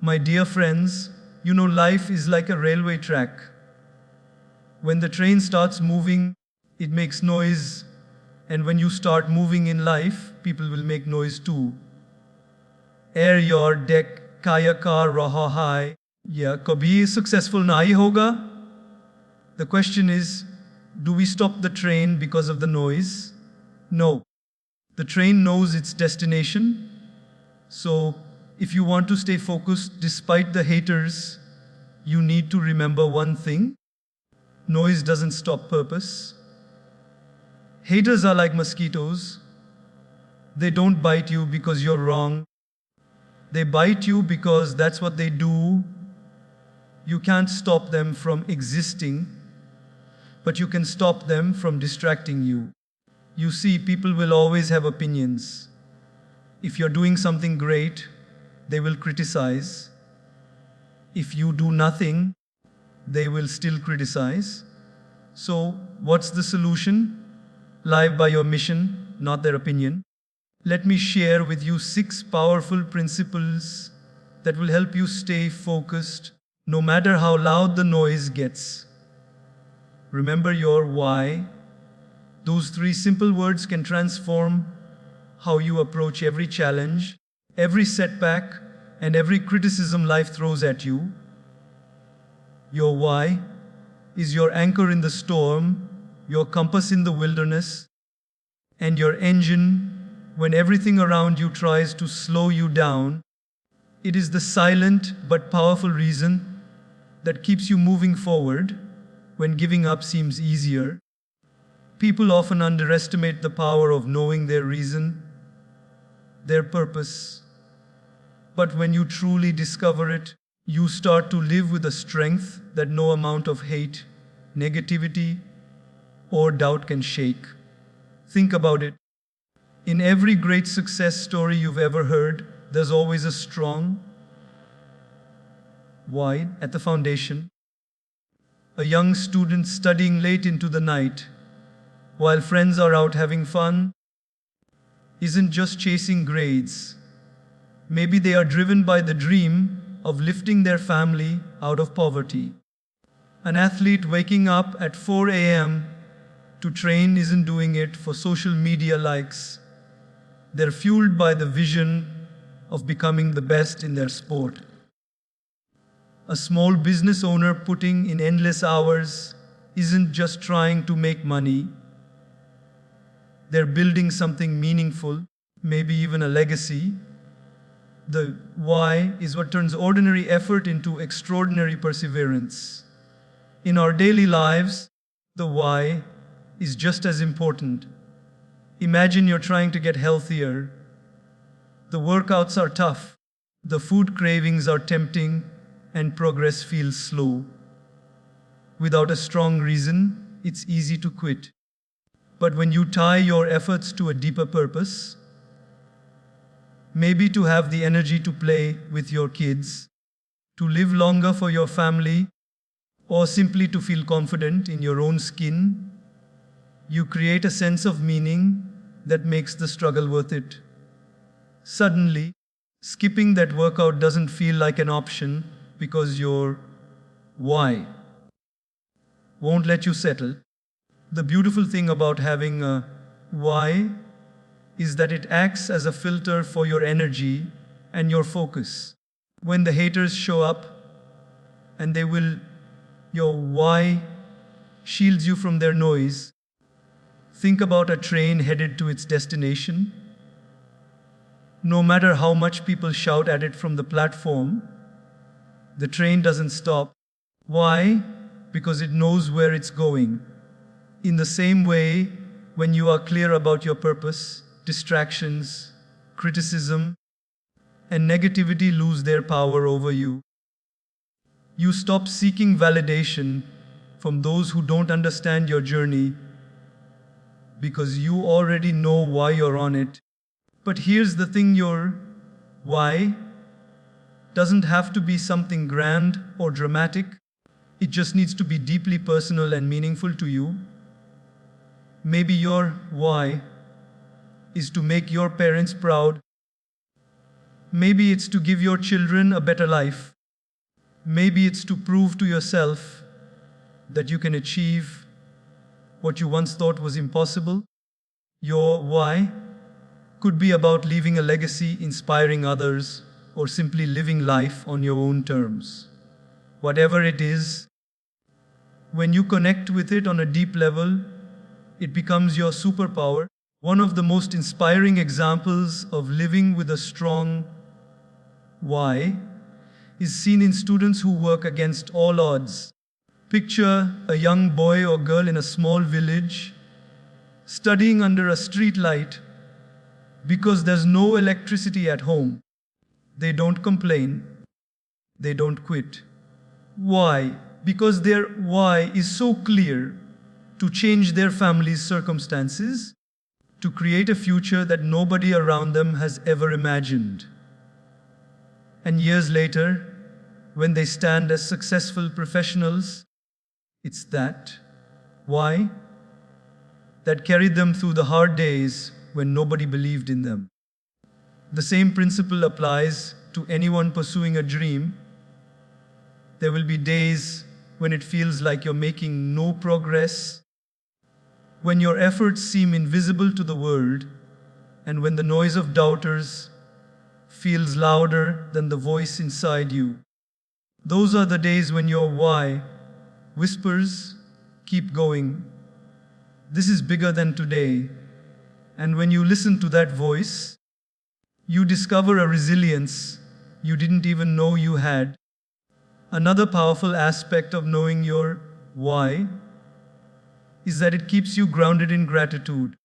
My dear friends, life is like a railway track. When the train starts moving, it makes noise, and when you start moving in life, people will make noise too. Air your deck, kaya ka raha hai, ya kabhi successful nahi hoga? The question is, do we stop the train because of the noise? No. The train knows its destination. So, if you want to stay focused despite the haters, you need to remember one thing. Noise doesn't stop purpose. Haters are like mosquitoes. They don't bite you because you're wrong. They bite you because that's what they do. You can't stop them from existing, but you can stop them from distracting you. You see, people will always have opinions. If you're doing something great, they will criticize. If you do nothing, they will still criticize. So, what's the solution? Live by your mission, not their opinion. Let me share with you 6 powerful principles that will help you stay focused no matter how loud the noise gets. Remember your why. Those 3 simple words can transform how you approach every challenge, every setback, and every criticism life throws at you. Your why is your anchor in the storm, your compass in the wilderness, and your engine when everything around you tries to slow you down. It is the silent but powerful reason that keeps you moving forward when giving up seems easier. People often underestimate the power of knowing their reason, their purpose. But when you truly discover it, you start to live with a strength that no amount of hate, negativity, or doubt can shake. Think about it. In every great success story you've ever heard, there's always a strong why at the foundation. A young student studying late into the night while friends are out having fun isn't just chasing grades. Maybe they are driven by the dream of lifting their family out of poverty. An athlete waking up at 4 a.m. to train isn't doing it for social media likes. They're fueled by the vision of becoming the best in their sport. A small business owner putting in endless hours isn't just trying to make money. They're building something meaningful, maybe even a legacy. The why is what turns ordinary effort into extraordinary perseverance. In our daily lives, the why is just as important. Imagine you're trying to get healthier. The workouts are tough, the food cravings are tempting, and progress feels slow. Without a strong reason, it's easy to quit. But when you tie your efforts to a deeper purpose, maybe to have the energy to play with your kids, to live longer for your family, or simply to feel confident in your own skin, you create a sense of meaning that makes the struggle worth it. Suddenly, skipping that workout doesn't feel like an option because your why won't let you settle. The beautiful thing about having a why is that it acts as a filter for your energy and your focus. When the haters show up, and they will, your why shields you from their noise. Think about a train headed to its destination. No matter how much people shout at it from the platform, the train doesn't stop. Why? Because it knows where it's going. In the same way, when you are clear about your purpose, distractions, criticism, and negativity lose their power over you. You stop seeking validation from those who don't understand your journey because you already know why you're on it. But here's the thing, your why doesn't have to be something grand or dramatic. It just needs to be deeply personal and meaningful to you. Maybe your why is to make your parents proud. Maybe it's to give your children a better life. Maybe it's to prove to yourself that you can achieve what you once thought was impossible. Your why could be about leaving a legacy, inspiring others, or simply living life on your own terms. Whatever it is, when you connect with it on a deep level, it becomes your superpower. One of the most inspiring examples of living with a strong why is seen in students who work against all odds. Picture a young boy or girl in a small village studying under a street light because there's no electricity at home. They don't complain. They don't quit. Why? Because their why is so clear: to change their family's circumstances, to create a future that nobody around them has ever imagined. And years later, when they stand as successful professionals, it's that why that carried them through the hard days when nobody believed in them. The same principle applies to anyone pursuing a dream. There will be days when it feels like you're making no progress, when your efforts seem invisible to the world, and when the noise of doubters feels louder than the voice inside you. Those are the days when your why whispers, "Keep going. This is bigger than today." And when you listen to that voice, you discover a resilience you didn't even know you had. Another powerful aspect of knowing your why is that it keeps you grounded in gratitude.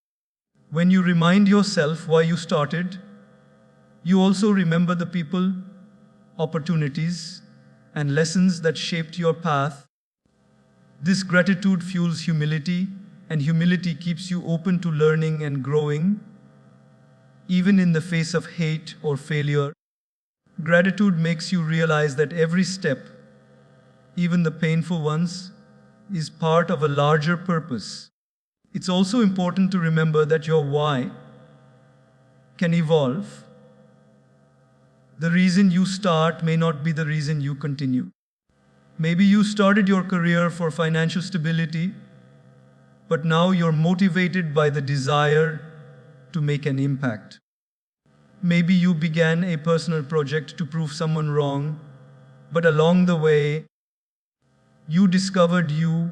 When you remind yourself why you started, you also remember the people, opportunities, and lessons that shaped your path. This gratitude fuels humility, and humility keeps you open to learning and growing, even in the face of hate or failure. Gratitude makes you realize that every step, even the painful ones, is part of a larger purpose. It's also important to remember that your why can evolve. The reason you start may not be the reason you continue. Maybe you started your career for financial stability, but now you're motivated by the desire to make an impact. Maybe you began a personal project to prove someone wrong, but along the way, you discovered you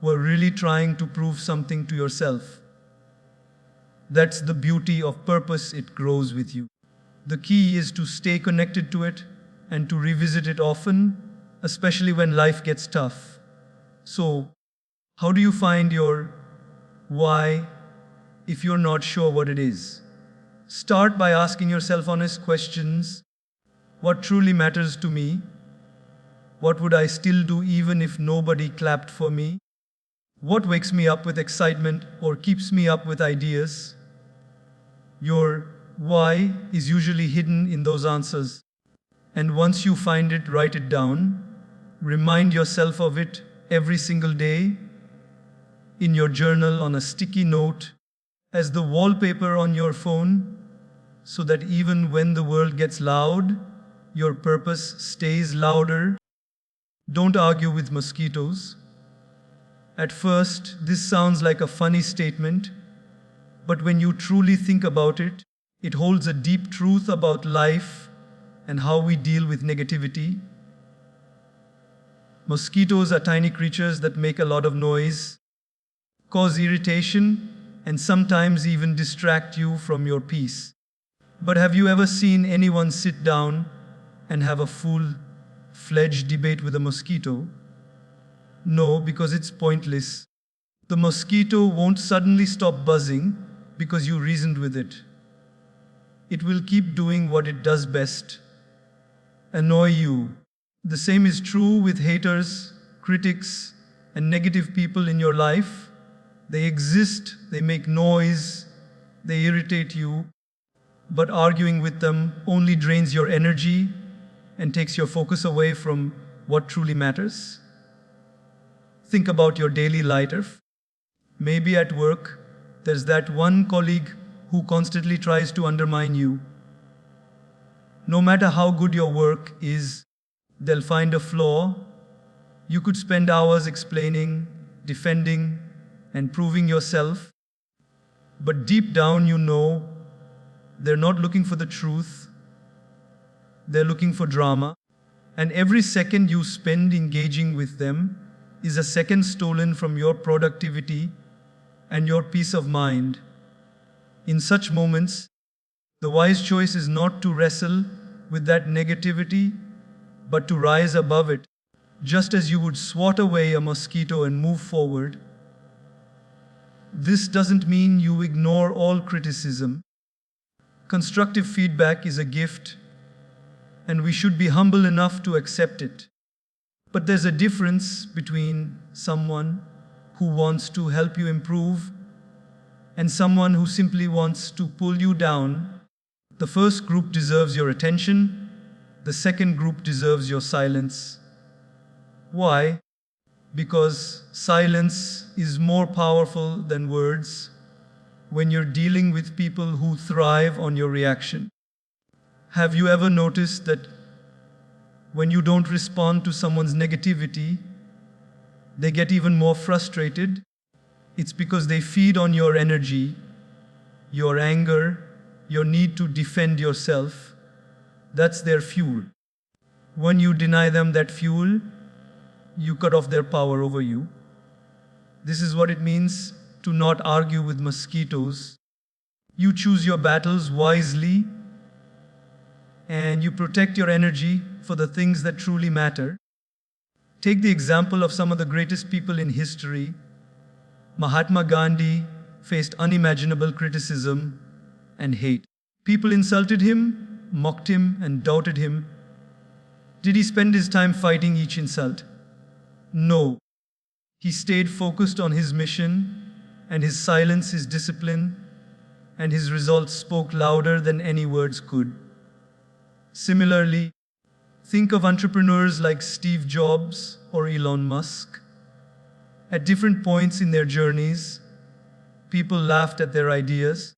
were really trying to prove something to yourself. That's the beauty of purpose, it grows with you. The key is to stay connected to it and to revisit it often, especially when life gets tough. So, how do you find your why if you're not sure what it is? Start by asking yourself honest questions. What truly matters to me? What would I still do even if nobody clapped for me? What wakes me up with excitement or keeps me up with ideas? Your why is usually hidden in those answers. And once you find it, write it down. Remind yourself of it every single day, in your journal, on a sticky note, as the wallpaper on your phone, so that even when the world gets loud, your purpose stays louder. Don't argue with mosquitoes. At first, this sounds like a funny statement, but when you truly think about it, it holds a deep truth about life and how we deal with negativity. Mosquitoes are tiny creatures that make a lot of noise, cause irritation, and sometimes even distract you from your peace. But have you ever seen anyone sit down and have a full-fledged debate with a mosquito? No, because it's pointless. The mosquito won't suddenly stop buzzing because you reasoned with it. It will keep doing what it does best: annoy you. The same is true with haters, critics, and negative people in your life. They exist, they make noise, they irritate you, but arguing with them only drains your energy and takes your focus away from what truly matters. Think about your daily life. Maybe at work, there's that one colleague who constantly tries to undermine you. No matter how good your work is, they'll find a flaw. You could spend hours explaining, defending, and proving yourself, but deep down you know they're not looking for the truth, they're looking for drama. And every second you spend engaging with them is a second stolen from your productivity and your peace of mind. In such moments, the wise choice is not to wrestle with that negativity, but to rise above it. Just as you would swat away a mosquito and move forward. This doesn't mean you ignore all criticism. Constructive feedback is a gift, and we should be humble enough to accept it. But there's a difference between someone who wants to help you improve and someone who simply wants to pull you down. The first group deserves your attention, the second group deserves your silence. Why? Because silence is more powerful than words when you're dealing with people who thrive on your reaction. Have you ever noticed that when you don't respond to someone's negativity, they get even more frustrated? It's because they feed on your energy, your anger, your need to defend yourself. That's their fuel. When you deny them that fuel, you cut off their power over you. This is what it means to not argue with mosquitoes. You choose your battles wisely and you protect your energy for the things that truly matter. Take the example of some of the greatest people in history. Mahatma Gandhi faced unimaginable criticism and hate. People insulted him, mocked him, and doubted him. Did he spend his time fighting each insult? No. He stayed focused on his mission, and his silence, his discipline, and his results spoke louder than any words could. Similarly, think of entrepreneurs like Steve Jobs or Elon Musk. At different points in their journeys, people laughed at their ideas.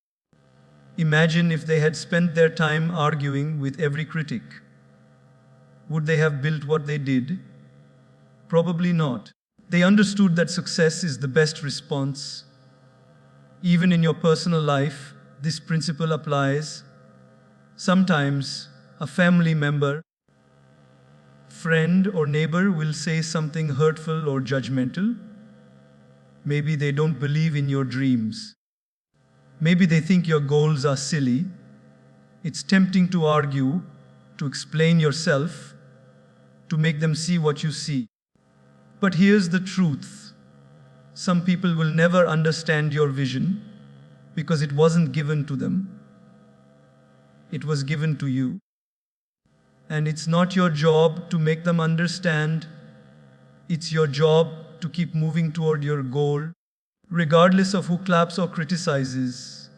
Imagine if they had spent their time arguing with every critic. Would they have built what they did? Probably not. They understood that success is the best response. Even in your personal life, this principle applies. Sometimes, a family member, friend, or neighbor will say something hurtful or judgmental. Maybe they don't believe in your dreams. Maybe they think your goals are silly. It's tempting to argue, to explain yourself, to make them see what you see. But here's the truth. Some people will never understand your vision because it wasn't given to them. It was given to you. And it's not your job to make them understand. It's your job to keep moving toward your goal, regardless of who claps or criticizes.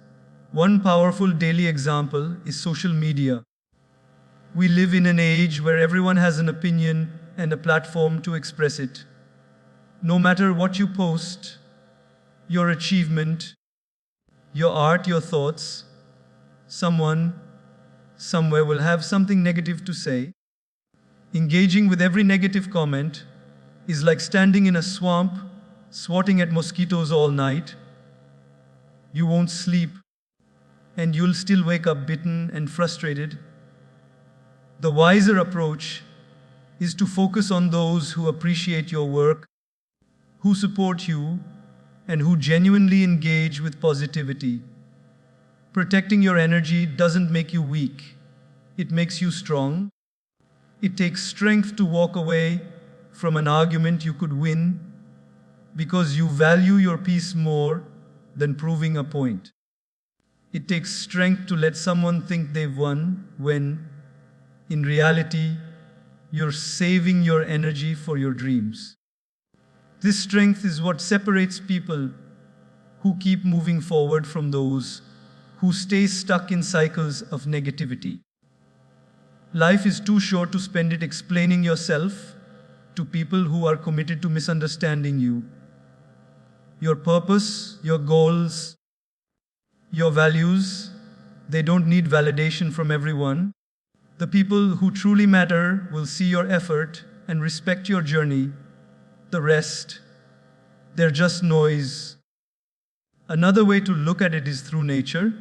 One powerful daily example is social media. We live in an age where everyone has an opinion and a platform to express it. No matter what you post, your achievement, your art, your thoughts, someone, somewhere will have something negative to say. Engaging with every negative comment is like standing in a swamp, swatting at mosquitoes all night. You won't sleep, and you'll still wake up bitten and frustrated. The wiser approach is to focus on those who appreciate your work, who support you, and who genuinely engage with positivity. Protecting your energy doesn't make you weak. It makes you strong. It takes strength to walk away from an argument you could win because you value your peace more than proving a point. It takes strength to let someone think they've won when, in reality, you're saving your energy for your dreams. This strength is what separates people who keep moving forward from those who stay stuck in cycles of negativity. Life is too short to spend it explaining yourself to people who are committed to misunderstanding you. Your purpose, your goals, your values, they don't need validation from everyone. The people who truly matter will see your effort and respect your journey. The rest, they're just noise. Another way to look at it is through nature.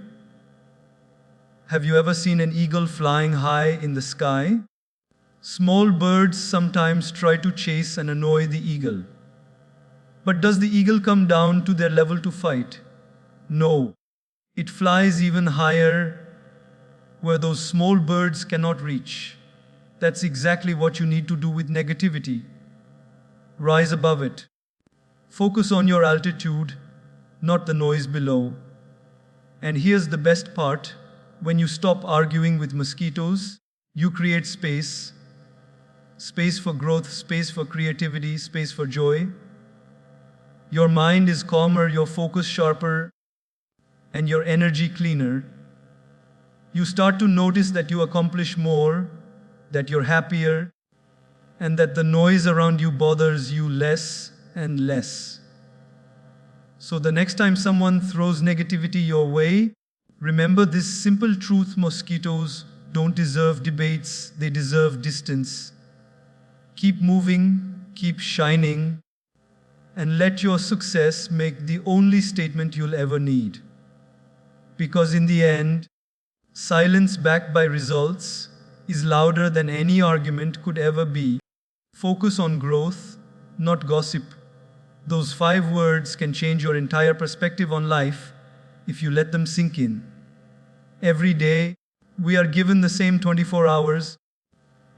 Have you ever seen an eagle flying high in the sky? Small birds sometimes try to chase and annoy the eagle. But does the eagle come down to their level to fight? No. It flies even higher where those small birds cannot reach. That's exactly what you need to do with negativity. Rise above it. Focus on your altitude, not the noise below. And here's the best part. When you stop arguing with mosquitoes, you create space. Space for growth, space for creativity, space for joy. Your mind is calmer, your focus sharper, and your energy cleaner. You start to notice that you accomplish more, that you're happier, and that the noise around you bothers you less and less. So the next time someone throws negativity your way, remember this simple truth: mosquitoes don't deserve debates, they deserve distance. Keep moving, keep shining, and let your success make the only statement you'll ever need. Because in the end, silence backed by results is louder than any argument could ever be. Focus on growth, not gossip. Those 5 words can change your entire perspective on life if you let them sink in. Every day, we are given the same 24 hours,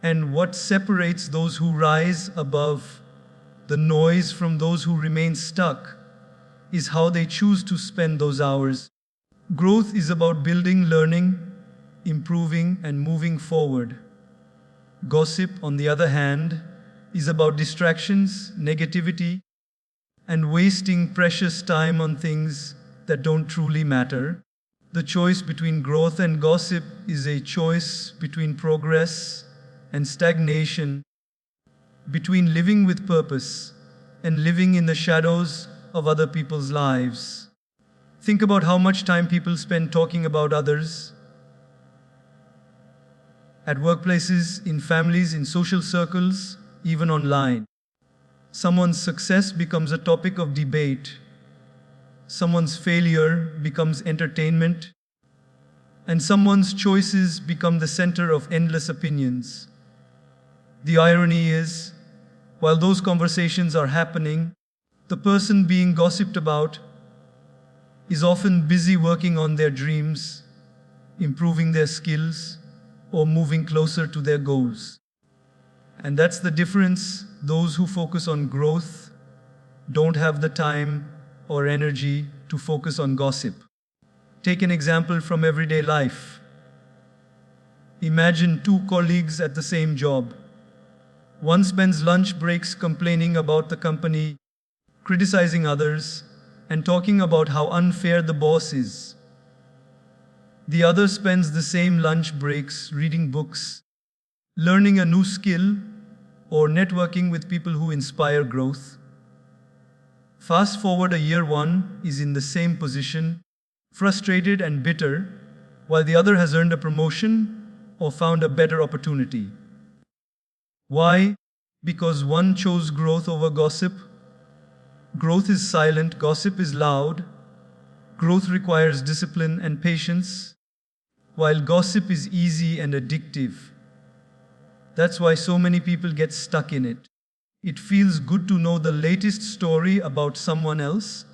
and what separates those who rise above the noise from those who remain stuck is how they choose to spend those hours. Growth is about building, learning, improving, and moving forward. Gossip, on the other hand, is about distractions, negativity, and wasting precious time on things that don't truly matter. The choice between growth and gossip is a choice between progress and stagnation, between living with purpose and living in the shadows of other people's lives. Think about how much time people spend talking about others. At workplaces, in families, in social circles, even online. Someone's success becomes a topic of debate. Someone's failure becomes entertainment. And someone's choices become the center of endless opinions. The irony is, while those conversations are happening, the person being gossiped about is often busy working on their dreams, improving their skills, or moving closer to their goals. And that's the difference. Those who focus on growth don't have the time or energy to focus on gossip. Take an example from everyday life. Imagine 2 colleagues at the same job. One spends lunch breaks complaining about the company, criticizing others, and talking about how unfair the boss is. The other spends the same lunch breaks reading books, learning a new skill, or networking with people who inspire growth. Fast forward a year, one is in the same position, frustrated and bitter, while the other has earned a promotion or found a better opportunity. Why? Because one chose growth over gossip. Growth is silent, gossip is loud. Growth requires discipline and patience, while gossip is easy and addictive. That's why so many people get stuck in it. It feels good to know the latest story about someone else,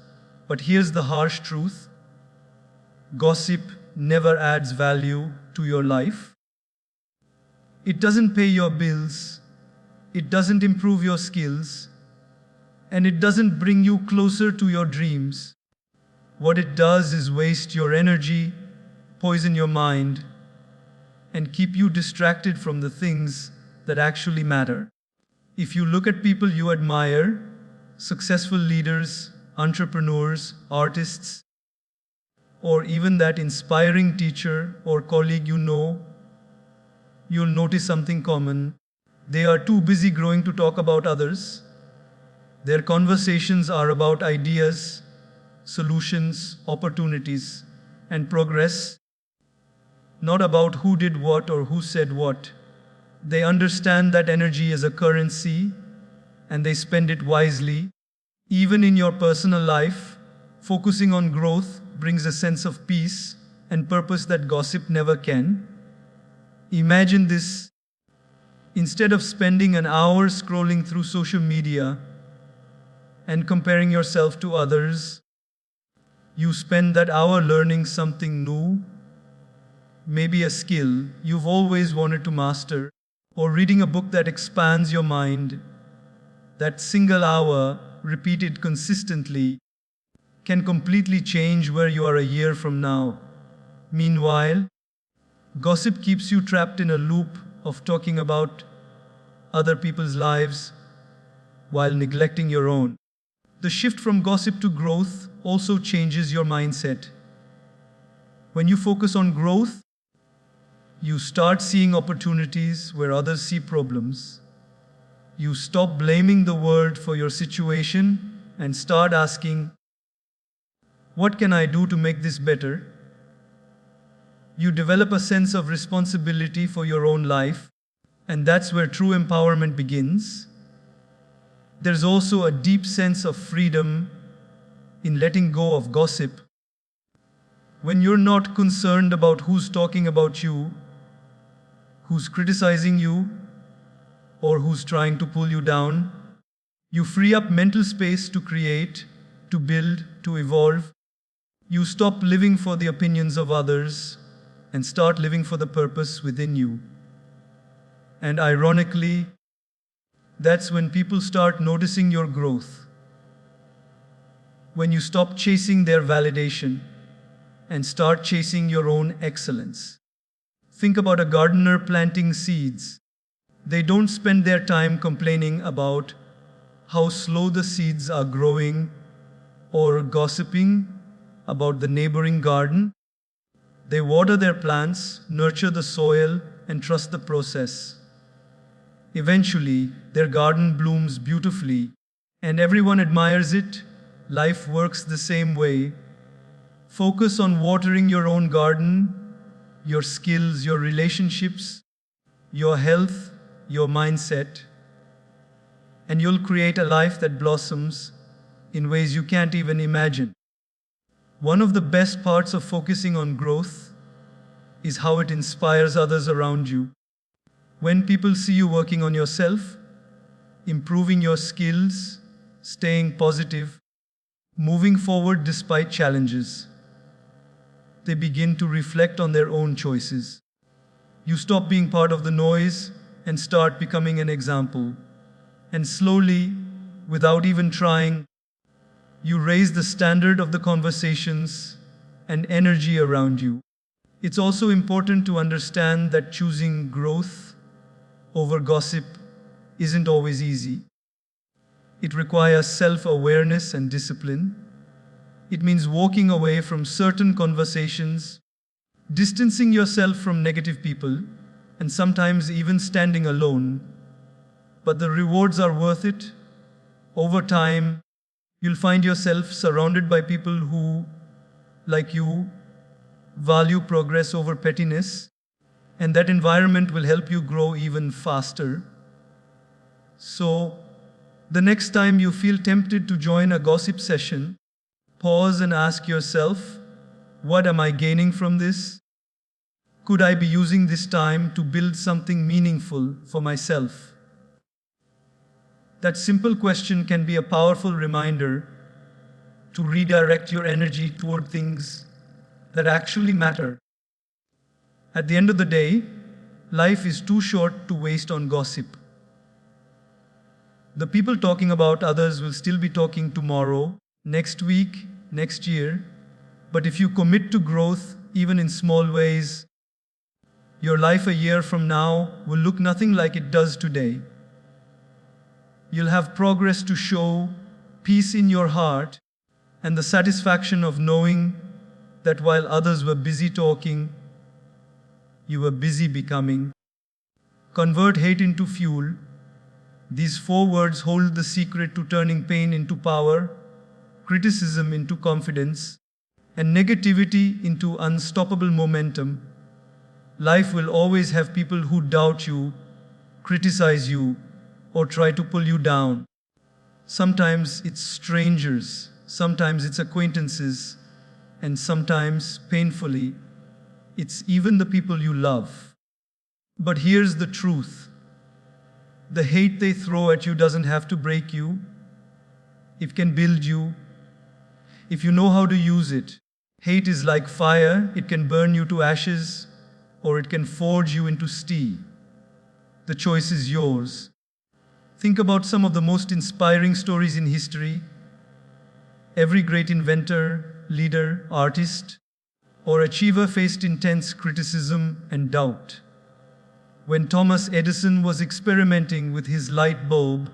but here's the harsh truth. Gossip never adds value to your life. It doesn't pay your bills, it doesn't improve your skills, and it doesn't bring you closer to your dreams. What it does is waste your energy, poison your mind, and keep you distracted from the things that actually matter. If you look at people you admire, successful leaders, entrepreneurs, artists, or even that inspiring teacher or colleague you know, you'll notice something common. They are too busy growing to talk about others. Their conversations are about ideas, solutions, opportunities, and progress. not about who did what or who said what. They understand that energy is a currency and they spend it wisely. Even in your personal life, focusing on growth brings a sense of peace and purpose that gossip never can. Imagine this: instead of spending an hour scrolling through social media and comparing yourself to others, you spend that hour learning something new, maybe a skill you've always wanted to master, or reading a book that expands your mind. That single hour, repeated consistently, can completely change where you are a year from now. Meanwhile, gossip keeps you trapped in a loop of talking about other people's lives while neglecting your own. The shift from gossip to growth also changes your mindset. When you focus on growth, you start seeing opportunities where others see problems. You stop blaming the world for your situation and start asking, what can I do to make this better? You develop a sense of responsibility for your own life, and that's where true empowerment begins. There's also a deep sense of freedom in letting go of gossip. When you're not concerned about who's talking about you, who's criticizing you, or who's trying to pull you down, you free up mental space to create, to build, to evolve. You stop living for the opinions of others and start living for the purpose within you. And ironically, that's when people start noticing your growth. When you stop chasing their validation and start chasing your own excellence. Think about a gardener planting seeds. They don't spend their time complaining about how slow the seeds are growing or gossiping about the neighboring garden. They water their plants, nurture the soil, and trust the process. Eventually, their garden blooms beautifully, and everyone admires it. Life works the same way. Focus on watering your own garden, your skills, your relationships, your health, your mindset, and you'll create a life that blossoms in ways you can't even imagine. One of the best parts of focusing on growth is how it inspires others around you. When people see you working on yourself, improving your skills, staying positive, moving forward despite challenges, they begin to reflect on their own choices. You stop being part of the noise and start becoming an example. And slowly, without even trying, you raise the standard of the conversations and energy around you. It's also important to understand that choosing growth over gossip isn't always easy. It requires self-awareness and discipline. It means walking away from certain conversations, distancing yourself from negative people, and sometimes even standing alone. But the rewards are worth it. Over time, you'll find yourself surrounded by people who, like you, value progress over pettiness, and that environment will help you grow even faster. So, the next time you feel tempted to join a gossip session, pause and ask yourself, what am I gaining from this? Could I be using this time to build something meaningful for myself? That simple question can be a powerful reminder to redirect your energy toward things that actually matter. At the end of the day, life is too short to waste on gossip. The people talking about others will still be talking tomorrow, next week, next year. But if you commit to growth, even in small ways, your life a year from now will look nothing like it does today. You'll have progress to show, peace in your heart, and the satisfaction of knowing that while others were busy talking, you were busy becoming. Convert hate into fuel. These 4 words hold the secret to turning pain into power, criticism into confidence, and negativity into unstoppable momentum. Life will always have people who doubt you, criticize you, or try to pull you down. Sometimes it's strangers, sometimes it's acquaintances, and sometimes, painfully, it's even the people you love. But here's the truth: the hate they throw at you doesn't have to break you, it can build you if you know how to use it. Hate is like fire, it can burn you to ashes, or it can forge you into steel. The choice is yours. Think about some of the most inspiring stories in history. Every great inventor, leader, artist, or achiever faced intense criticism and doubt. When Thomas Edison was experimenting with his light bulb,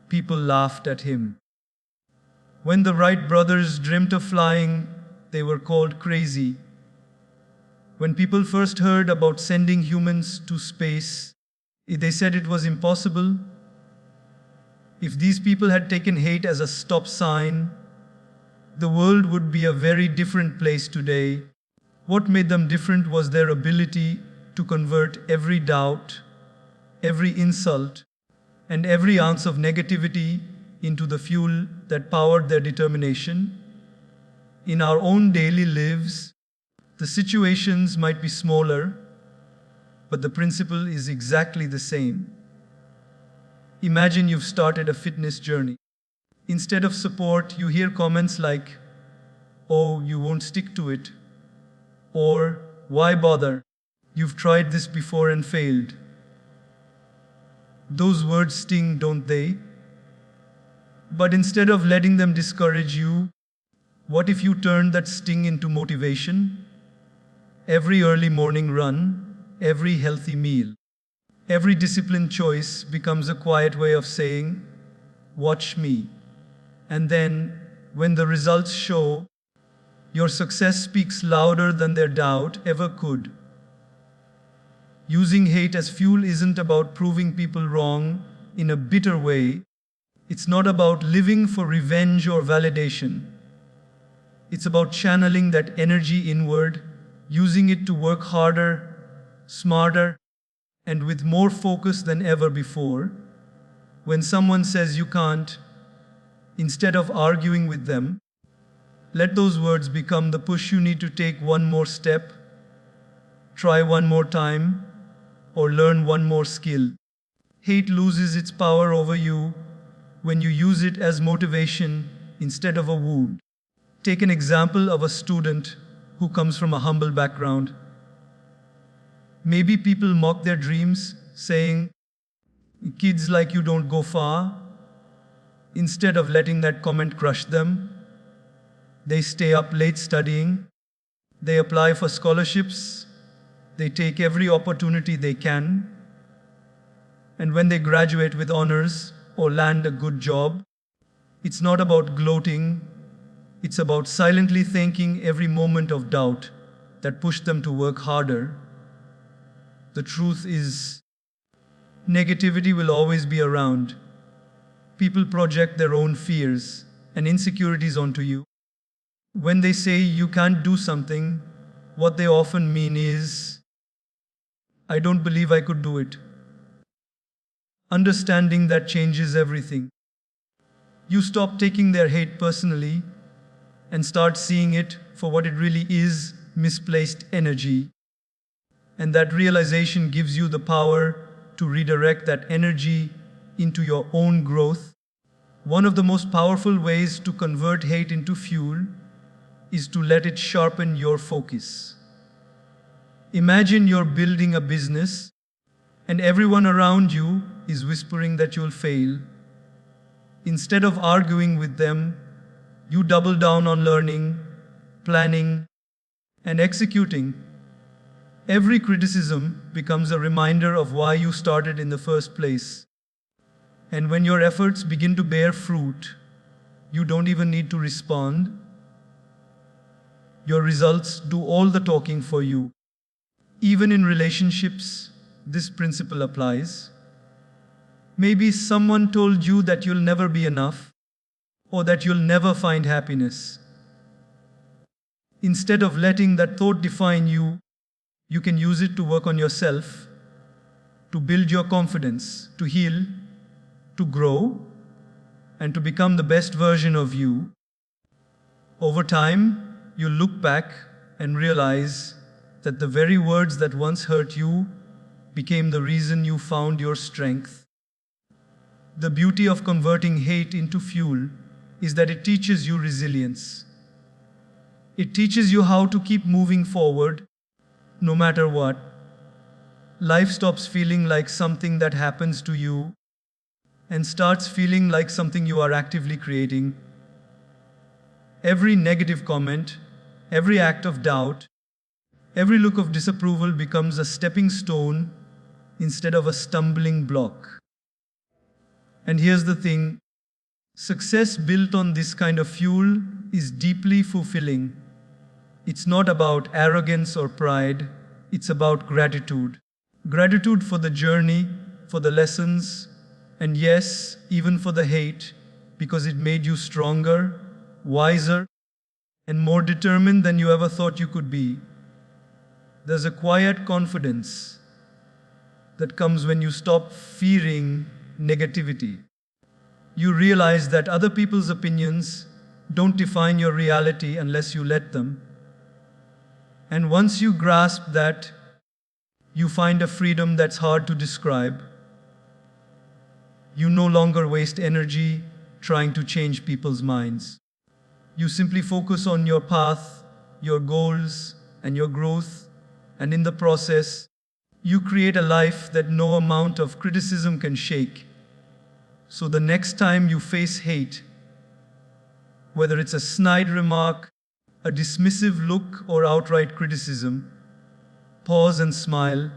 people laughed at him. When the Wright brothers dreamt of flying, they were called crazy. When people first heard about sending humans to space, they said it was impossible. If these people had taken hate as a stop sign, the world would be a very different place today. What made them different was their ability to convert every doubt, every insult, and every ounce of negativity into the fuel that powered their determination. In our own daily lives, the situations might be smaller, but the principle is exactly the same. Imagine you've started a fitness journey. Instead of support, you hear comments like, "Oh, you won't stick to it," or "Why bother? You've tried this before and failed." Those words sting, don't they? But instead of letting them discourage you, what if you turned that sting into motivation? Every early morning run, every healthy meal, every disciplined choice becomes a quiet way of saying, "Watch me." And then, when the results show, your success speaks louder than their doubt ever could. Using hate as fuel isn't about proving people wrong in a bitter way. It's not about living for revenge or validation. It's about channeling that energy inward, using it to work harder, smarter, and with more focus than ever before. When someone says you can't, instead of arguing with them, let those words become the push you need to take one more step, try one more time, or learn one more skill. Hate loses its power over you when you use it as motivation instead of a wound. Take an example of a student who comes from a humble background. Maybe people mock their dreams, saying, "Kids like you don't go far." Instead of letting that comment crush them, they stay up late studying, they apply for scholarships, they take every opportunity they can, and when they graduate with honors or land a good job, it's not about gloating, it's about silently thanking every moment of doubt that pushed them to work harder. The truth is, negativity will always be around. People project their own fears and insecurities onto you. When they say you can't do something, what they often mean is, "I don't believe I could do it." Understanding that changes everything. You stop taking their hate personally and start seeing it for what it really is: misplaced energy. And that realization gives you the power to redirect that energy into your own growth. One of the most powerful ways to convert hate into fuel is to let it sharpen your focus. Imagine you're building a business and everyone around you is whispering that you'll fail. Instead of arguing with them, you double down on learning, planning, and executing. Every criticism becomes a reminder of why you started in the first place. And when your efforts begin to bear fruit, you don't even need to respond. Your results do all the talking for you. Even in relationships, this principle applies. Maybe someone told you that you'll never be enough, or that you'll never find happiness. Instead of letting that thought define you, You can use it to work on yourself, to build your confidence, to heal, to grow, and to become the best version of you. Over time, you'll look back and realize that the very words that once hurt you became the reason you found your strength. The beauty of converting hate into fuel is that it teaches you resilience. It teaches you how to keep moving forward, no matter what. Life stops feeling like something that happens to you and starts feeling like something you are actively creating. Every negative comment, every act of doubt, every look of disapproval becomes a stepping stone instead of a stumbling block. And here's the thing, success built on this kind of fuel is deeply fulfilling. It's not about arrogance or pride, it's about gratitude. Gratitude for the journey, for the lessons, and yes, even for the hate, because it made you stronger, wiser, and more determined than you ever thought you could be. There's a quiet confidence that comes when you stop fearing negativity. You realize that other people's opinions don't define your reality unless you let them. And once you grasp that, you find a freedom that's hard to describe. You no longer waste energy trying to change people's minds. You simply focus on your path, your goals, and your growth, and in the process, you create a life that no amount of criticism can shake. So the next time you face hate, whether it's a snide remark, a dismissive look, or outright criticism, pause and smile.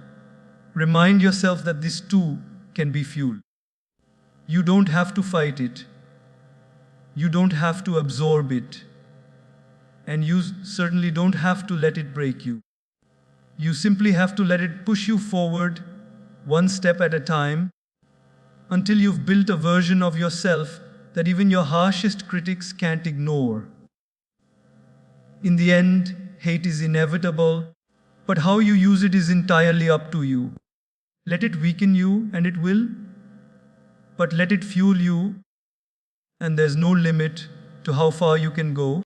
Remind yourself that this too can be fuel. You don't have to fight it. You don't have to absorb it. And you certainly don't have to let it break you. You simply have to let it push you forward, one step at a time, until you've built a version of yourself that even your harshest critics can't ignore. In the end, hate is inevitable, but how you use it is entirely up to you. Let it weaken you, and it will, but let it fuel you, and there's no limit to how far you can go.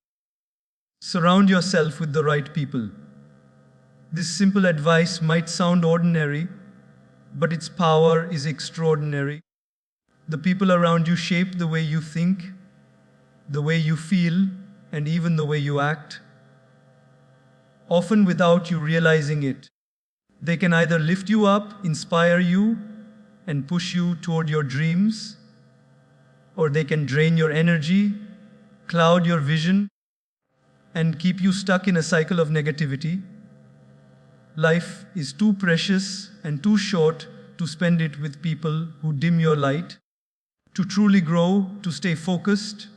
Surround yourself with the right people. This simple advice might sound ordinary, but its power is extraordinary. The people around you shape the way you think, the way you feel, and even the way you act. Often without you realizing it. They can either lift you up, inspire you, and push you toward your dreams, or they can drain your energy, cloud your vision, and keep you stuck in a cycle of negativity. Life is too precious and too short to spend it with people who dim your light. To truly grow, to stay focused,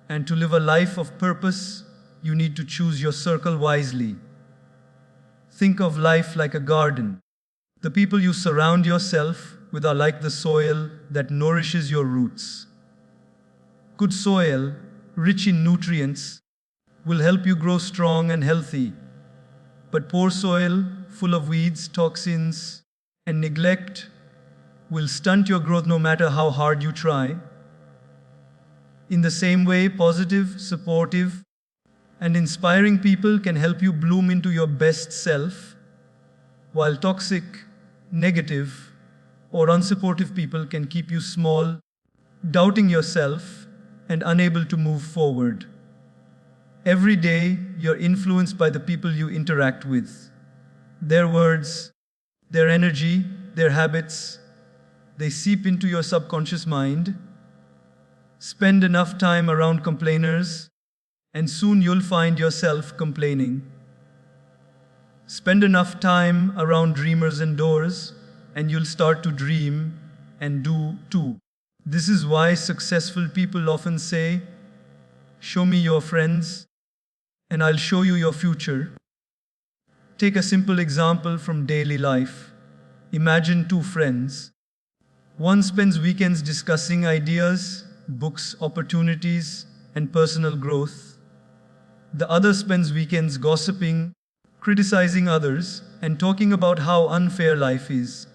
and to live a life of purpose, you need to choose your circle wisely. Think of life like a garden. The people you surround yourself with are like the soil that nourishes your roots. Good soil, rich in nutrients, will help you grow strong and healthy. But poor soil, full of weeds, toxins, and neglect, will stunt your growth no matter how hard you try. In the same way, positive, supportive, and inspiring people can help you bloom into your best self, while toxic, negative, or unsupportive people can keep you small, doubting yourself, and unable to move forward. Every day, you're influenced by the people you interact with. Their words, their energy, their habits, they seep into your subconscious mind. Spend enough time around complainers, and soon you'll find yourself complaining. Spend enough time around dreamers and doers, and you'll start to dream and do too. This is why successful people often say, "Show me your friends, and I'll show you your future." Take a simple example from daily life. Imagine two friends. One spends weekends discussing ideas, books, opportunities, and personal growth. The other spends weekends gossiping, criticizing others, and talking about how unfair life is.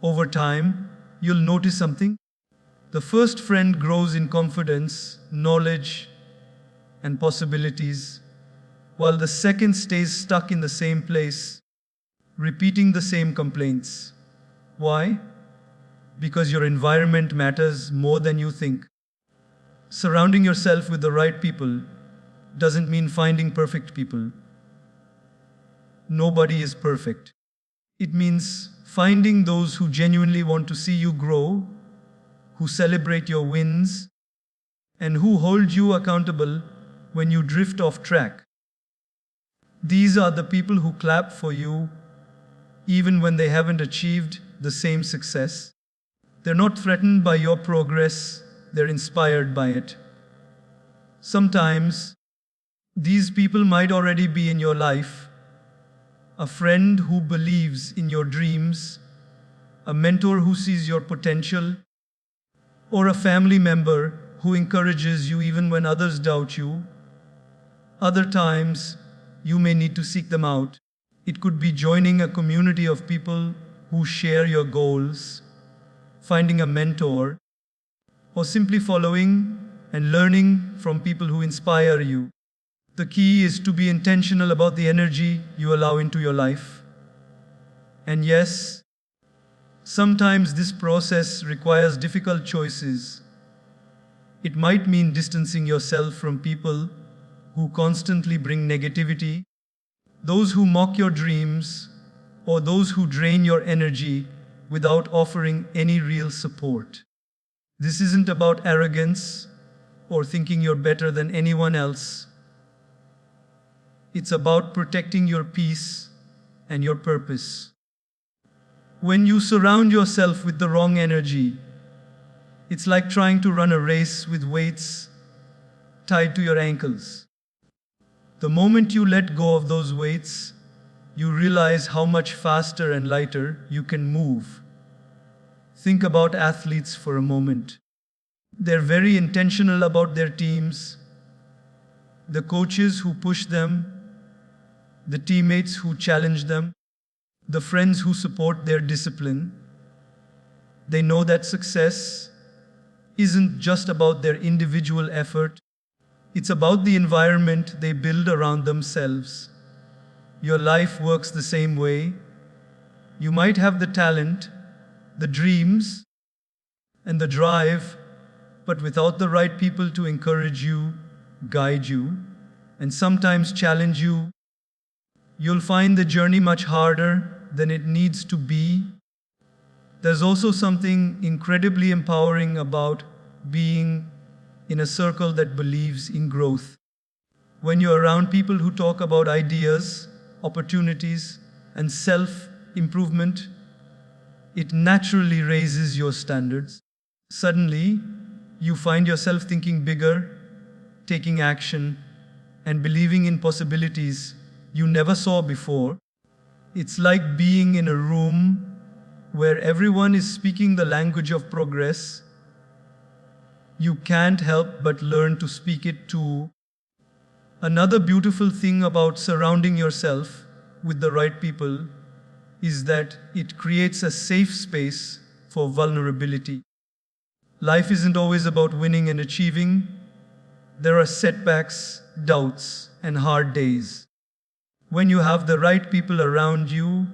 Over time, you'll notice something. The first friend grows in confidence, knowledge, and possibilities, while the second stays stuck in the same place, repeating the same complaints. Why? Because your environment matters more than you think. Surrounding yourself with the right people doesn't mean finding perfect people. Nobody is perfect. It means finding those who genuinely want to see you grow, who celebrate your wins, and who hold you accountable when you drift off track. These are the people who clap for you even when they haven't achieved the same success. They're not threatened by your progress, they're inspired by it. Sometimes, these people might already be in your life. A friend who believes in your dreams, a mentor who sees your potential, or a family member who encourages you even when others doubt you. Other times, you may need to seek them out. It could be joining a community of people who share your goals, finding a mentor, or simply following and learning from people who inspire you. The key is to be intentional about the energy you allow into your life. And yes, sometimes this process requires difficult choices. It might mean distancing yourself from people who constantly bring negativity, those who mock your dreams, or those who drain your energy without offering any real support. This isn't about arrogance or thinking you're better than anyone else. It's about protecting your peace and your purpose. When you surround yourself with the wrong energy, it's like trying to run a race with weights tied to your ankles. The moment you let go of those weights, you realize how much faster and lighter you can move. Think about athletes for a moment. They're very intentional about their teams, the coaches who push them, the teammates who challenge them, the friends who support their discipline. They know that success isn't just about their individual effort, it's about the environment they build around themselves. Your life works the same way. You might have the talent, the dreams, and the drive, but without the right people to encourage you, guide you, and sometimes challenge you, you'll find the journey much harder than it needs to be. There's also something incredibly empowering about being in a circle that believes in growth. When you're around people who talk about ideas, opportunities, and self-improvement, it naturally raises your standards. Suddenly, you find yourself thinking bigger, taking action, and believing in possibilities you never saw before. It's like being in a room where everyone is speaking the language of progress. You can't help but learn to speak it too. Another beautiful thing about surrounding yourself with the right people is that it creates a safe space for vulnerability. Life isn't always about winning and achieving. There are setbacks, doubts, and hard days. When you have the right people around you,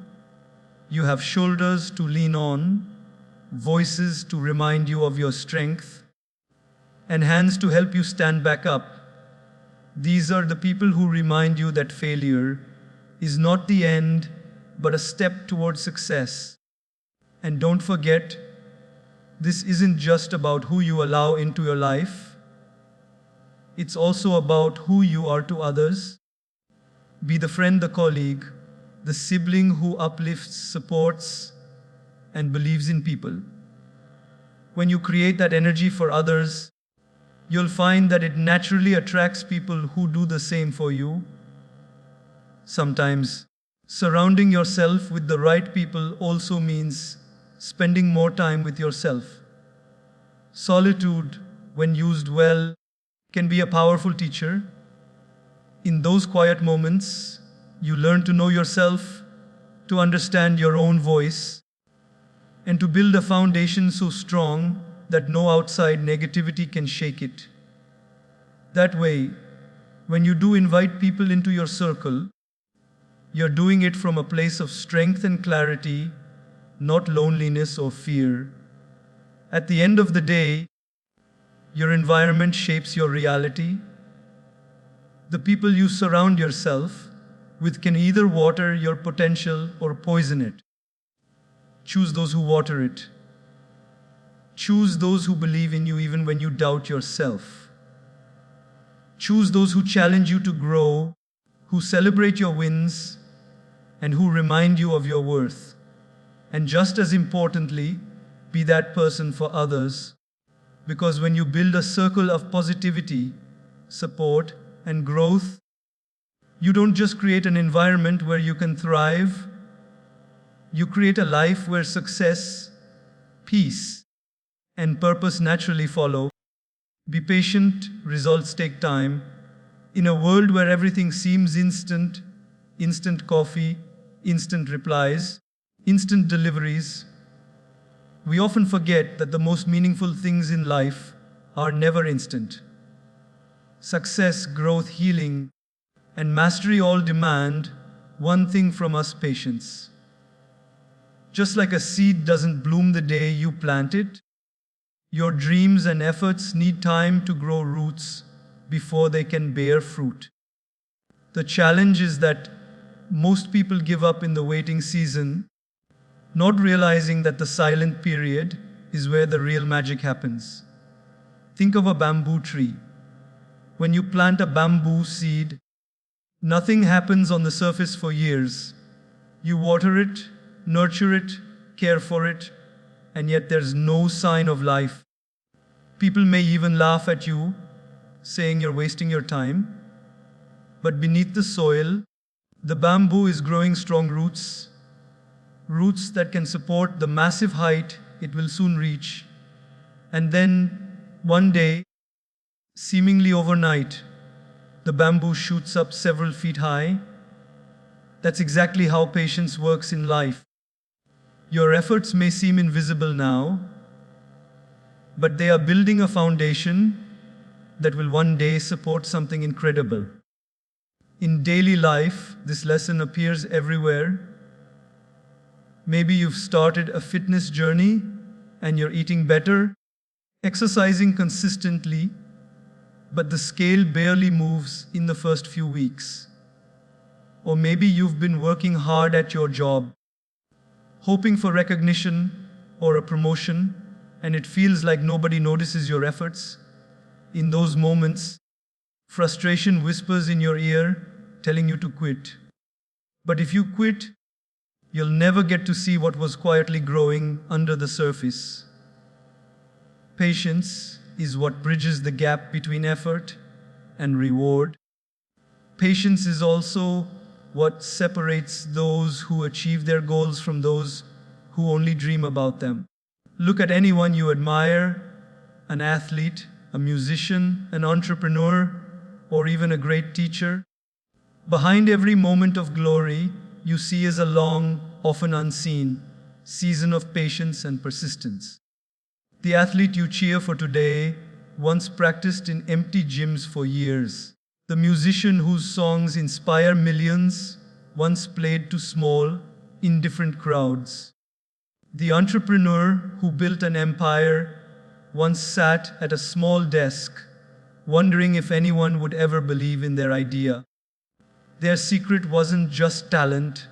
you have shoulders to lean on, voices to remind you of your strength, and hands to help you stand back up. These are the people who remind you that failure is not the end, but a step towards success. And don't forget, this isn't just about who you allow into your life. It's also about who you are to others. Be the friend, the colleague, the sibling who uplifts, supports, and believes in people. When you create that energy for others, you'll find that it naturally attracts people who do the same for you. Sometimes, surrounding yourself with the right people also means spending more time with yourself. Solitude, when used well, can be a powerful teacher. In those quiet moments, You learn to know yourself, to understand your own voice, and to build a foundation so strong that no outside negativity can shake it. That way, when you do invite people into your circle, you're doing it from a place of strength and clarity, not loneliness or fear. At the end of the day, your environment shapes your reality. The people you surround yourself with can either water your potential or poison it. Choose those who water it. Choose those who believe in you even when you doubt yourself. Choose those who challenge you to grow, who celebrate your wins, and who remind you of your worth. And just as importantly, be that person for others. Because when you build a circle of positivity, support, and growth, you don't just create an environment where you can thrive, you create a life where success, peace, and purpose naturally follow. Be patient, results take time. In a world where everything seems instant, instant coffee, instant replies, instant deliveries, we often forget that the most meaningful things in life are never instant. Success, growth, healing, and mastery all demand one thing from us: patience. Just like a seed doesn't bloom the day you plant it, your dreams and efforts need time to grow roots before they can bear fruit. The challenge is that most people give up in the waiting season, not realizing that the silent period is where the real magic happens. Think of a bamboo tree. When you plant a bamboo seed, nothing happens on the surface for years. You water it, nurture it, care for it, and yet there's no sign of life. People may even laugh at you, saying you're wasting your time. But beneath the soil, the bamboo is growing strong roots, roots that can support the massive height it will soon reach. And then, one day, seemingly overnight, the bamboo shoots up several feet high. That's exactly how patience works in life. Your efforts may seem invisible now, but they are building a foundation that will one day support something incredible. In daily life, this lesson appears everywhere. Maybe you've started a fitness journey and you're eating better, exercising consistently, but the scale barely moves in the first few weeks. Or maybe you've been working hard at your job, hoping for recognition or a promotion, and it feels like nobody notices your efforts. In those moments, frustration whispers in your ear, telling you to quit. But if you quit, you'll never get to see what was quietly growing under the surface. Patience is what bridges the gap between effort and reward. Patience is also what separates those who achieve their goals from those who only dream about them. Look at anyone you admire: an athlete, a musician, an entrepreneur, or even a great teacher. Behind every moment of glory, you see is a long, often unseen, season of patience and persistence. The athlete you cheer for today once practiced in empty gyms for years. The musician whose songs inspire millions once played to small, indifferent crowds. The entrepreneur who built an empire once sat at a small desk, wondering if anyone would ever believe in their idea. Their secret wasn't just talent,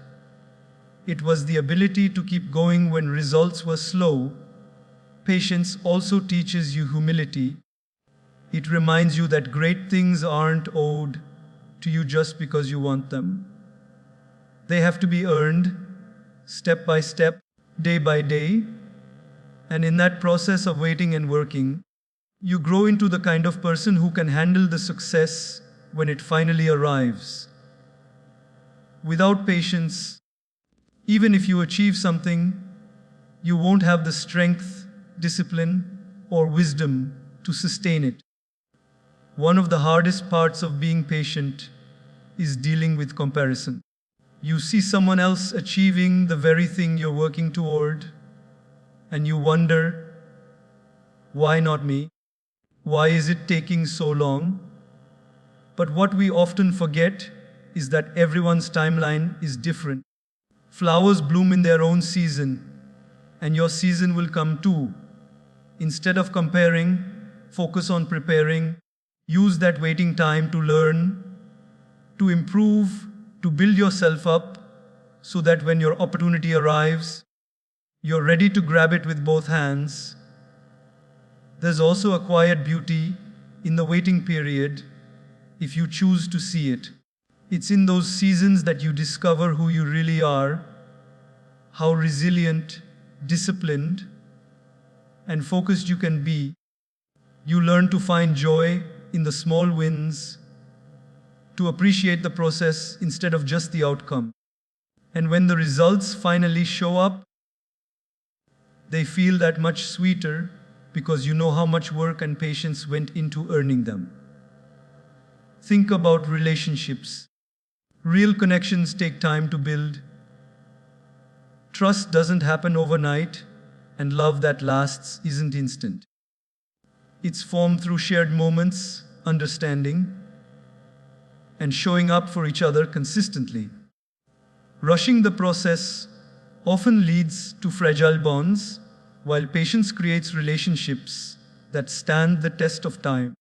it was the ability to keep going when results were slow. Patience also teaches you humility. It reminds you that great things aren't owed to you just because you want them. They have to be earned, step by step, day by day. And in that process of waiting and working, you grow into the kind of person who can handle the success when it finally arrives. Without patience, even if you achieve something, you won't have the strength, discipline, or wisdom to sustain it. One of the hardest parts of being patient is dealing with comparison. You see someone else achieving the very thing you're working toward, and you wonder, why not me? Why is it taking so long? But what we often forget is that everyone's timeline is different. Flowers bloom in their own season, and your season will come too. Instead of comparing, focus on preparing. Use that waiting time to learn, to improve, to build yourself up, so that when your opportunity arrives, you're ready to grab it with both hands. There's also a quiet beauty in the waiting period, if you choose to see it. It's in those seasons that you discover who you really are, how resilient, disciplined, and focused you can be. You learn to find joy in the small wins, to appreciate the process instead of just the outcome. And when the results finally show up, they feel that much sweeter because you know how much work and patience went into earning them. Think about relationships. Real connections take time to build. Trust doesn't happen overnight, and love that lasts isn't instant. It's formed through shared moments, understanding, and showing up for each other consistently. Rushing the process often leads to fragile bonds, while patience creates relationships that stand the test of time.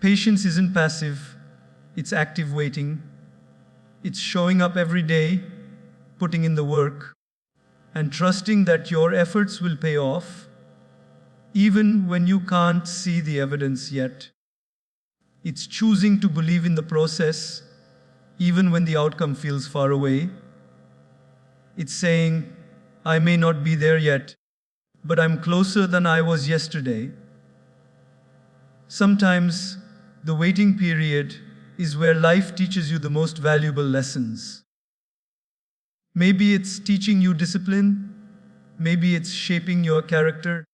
Patience isn't passive, it's active waiting. It's showing up every day, putting in the work, and trusting that your efforts will pay off, even when you can't see the evidence yet. It's choosing to believe in the process, even when the outcome feels far away. It's saying, I may not be there yet, but I'm closer than I was yesterday. Sometimes, the waiting period is where life teaches you the most valuable lessons. Maybe it's teaching you discipline, maybe it's shaping your character,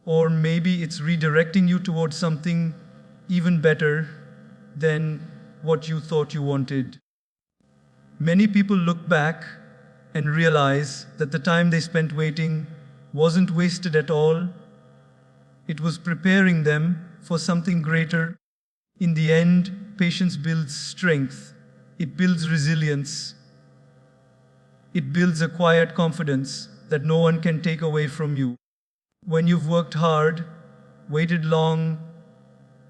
or maybe it's redirecting you towards something even better than what you thought you wanted. Many people look back and realize that the time they spent waiting wasn't wasted at all. It was preparing them for something greater. In the end, patience builds strength, it builds resilience, it builds a quiet confidence that no one can take away from you. When you've worked hard, waited long,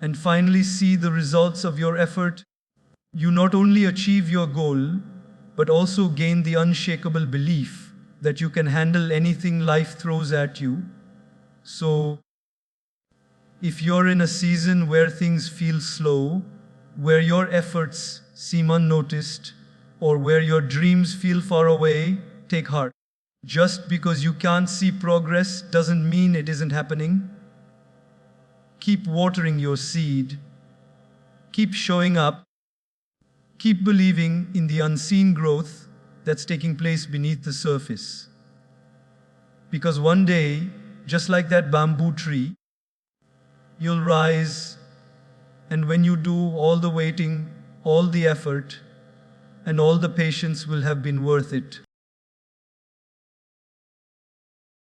and finally see the results of your effort, you not only achieve your goal, but also gain the unshakable belief that you can handle anything life throws at you. So, if you're in a season where things feel slow, where your efforts seem unnoticed, or where your dreams feel far away, take heart. Just because you can't see progress doesn't mean it isn't happening. Keep watering your seed. Keep showing up. Keep believing in the unseen growth that's taking place beneath the surface. Because one day, just like that bamboo tree, you'll rise, and when you do, all the waiting, all the effort, and all the patience will have been worth it.